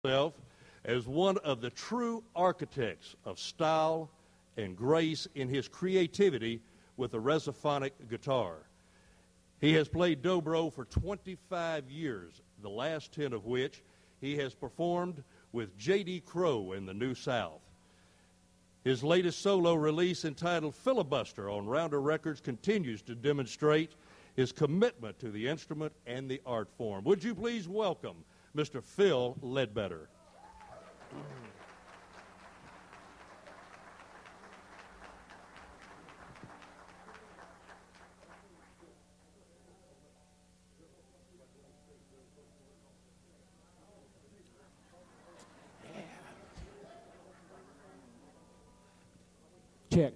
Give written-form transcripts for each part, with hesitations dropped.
himself as one of the true architects of style and grace in his creativity with the resophonic guitar. He has played dobro for 25 years, the last 10 of which he has performed with J.D. Crowe in the New South. His latest solo release, entitled Filibuster on Rounder Records, continues to demonstrate his commitment to the instrument and the art form. Would you please welcome Mr. Phil Ledbetter.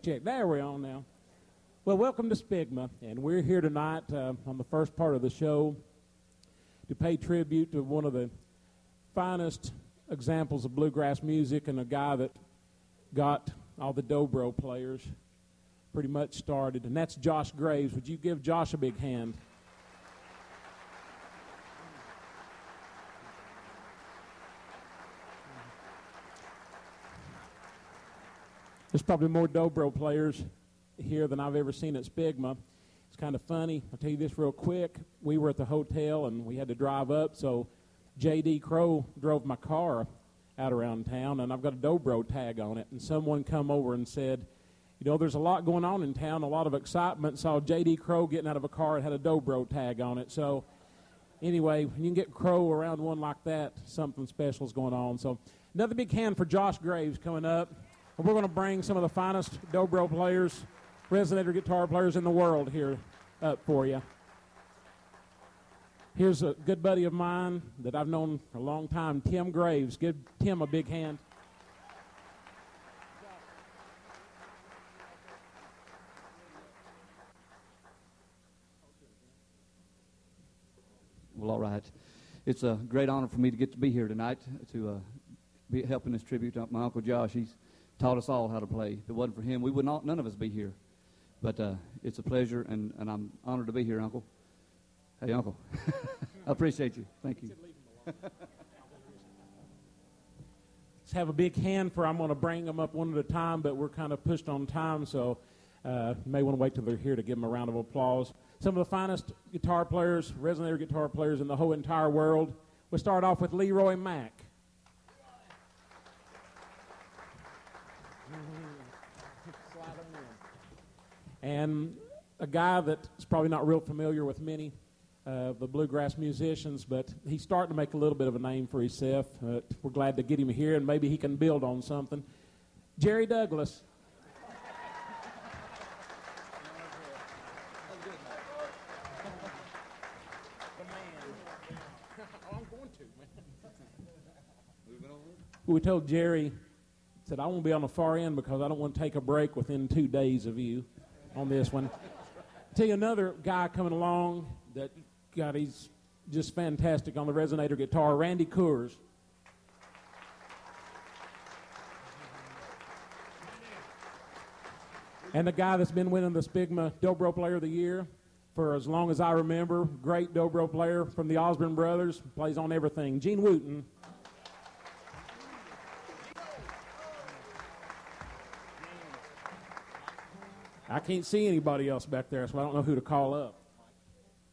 Check. There we're on now. Well, welcome to SPBGMA, and we're here tonight on the first part of the show to pay tribute to one of the finest examples of bluegrass music and a guy that got all the dobro players pretty much started, and that's Josh Graves. Would you give Josh a big hand? There's probably more dobro players here than I've ever seen at SPBGMA. It's kind of funny. I'll tell you this real quick. We were at the hotel, and we had to drive up, so J.D. Crowe drove my car out around town, and I've got a dobro tag on it. And someone come over and said, you know, there's a lot going on in town, a lot of excitement. Saw J.D. Crowe getting out of a car and had a dobro tag on it. So anyway, when you can get Crowe around one like that, something special is going on. So another big hand for Josh Graves coming up. And we're going to bring some of the finest dobro players, resonator guitar players in the world here up for you. Here's a good buddy of mine that I've known for a long time, Tim Graves. Give Tim a big hand. Well, all right. It's a great honor for me to get to be here tonight to be helping this tribute to my Uncle Josh. He's taught us all how to play. If it wasn't for him, we would none of us be here. But it's a pleasure, and I'm honored to be here, Uncle. Hey, Uncle. I appreciate you. Thank you. Let's have a big hand for, I'm going to bring them up one at a time, but we're kind of pushed on time, so you may want to wait till they're here to give them a round of applause. Some of the finest guitar players, resonator guitar players in the whole entire world. We'll start off with Leroy Mack. And a guy that's probably not real familiar with many of the bluegrass musicians, but he's starting to make a little bit of a name for himself. We're glad to get him here, and maybe he can build on something. Jerry Douglas. We told Jerry, said, I won't be on the far end because I don't want to take a break within 2 days of you on this one. Tell you another guy coming along that he's just fantastic on the resonator guitar, Randy Coors. And the guy that's been winning the SPBGMA Dobro Player of the Year for as long as I remember, great dobro player from the Osborne Brothers, plays on everything, Gene Wooten. I can't see anybody else back there, so I don't know who to call up.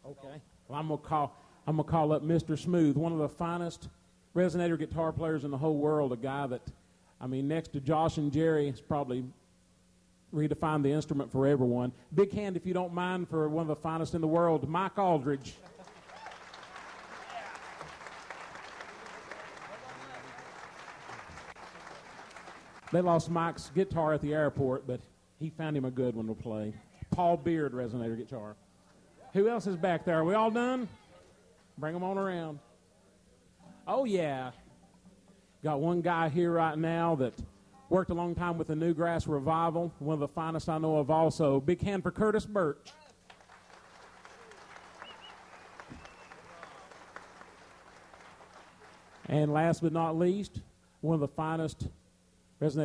Okay. Well, I'm gonna call up Mr. Smooth, one of the finest resonator guitar players in the whole world. A guy that, I mean, next to Josh and Jerry, has probably redefined the instrument for everyone. Big hand, if you don't mind, for one of the finest in the world, Mike Aldridge. They lost Mike's guitar at the airport, but he found him a good one to play. Paul Beard, resonator guitar. Who else is back there? Are we all done? Bring them on around. Oh, yeah. Got one guy here right now that worked a long time with the Newgrass Revival, one of the finest I know of also. Big hand for Curtis Birch. And last but not least, one of the finest resonator